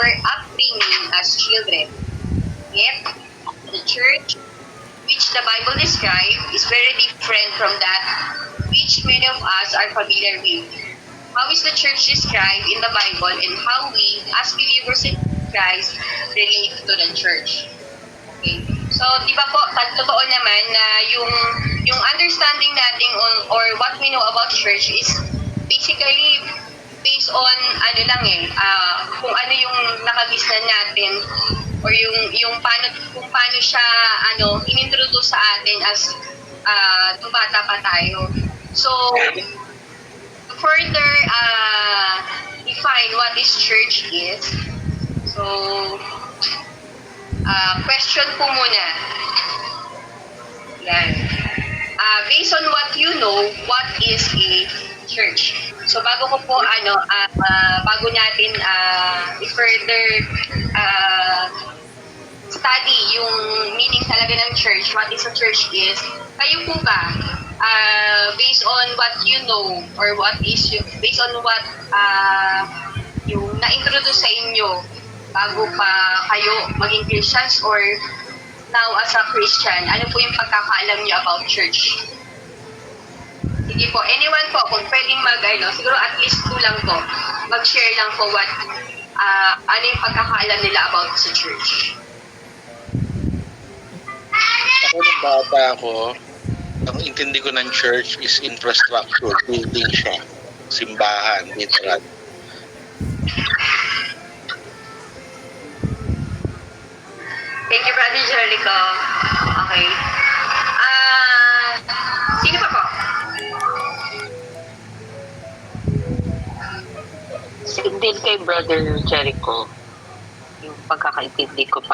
our upbringing as children. Yet, the church, which the Bible describes, is very different from that which many of us are familiar with. How is the church described in the Bible, and how we, as believers in Christ, relate to the church? Okay. So, di ba po, totoo naman na yung understanding natin or what we know about church is basically based on kung ano yung nakagisnan natin, or yung kung paano siya inintroduce sa atin as nung bata pa tayo. So, to further define what this church is, so question po muna. Yan. Based on what you know, what is a church? So bago ko po bago natin i-further study yung meaning talaga ng church, what is a church is, kayo po ba based on what you know, or based on what yung na-introduce sa inyo bago pa kayo maging Christians, or now as a Christian, ano po yung pagkakaalam niyo about church? Sige po, anyone po, kung pwedeng siguro at least 2 lang po, mag-share lang po what, ano yung pagkakaalam nila about sa church. Ako nung bata ako, ang intindi ko ng church is infrastructure, building siya, simbahan, literal. Thank you, Brother Jericho. Okay. Sino pa po? Same din kay Brother Jericho. Yung pagkakaintindi ko pa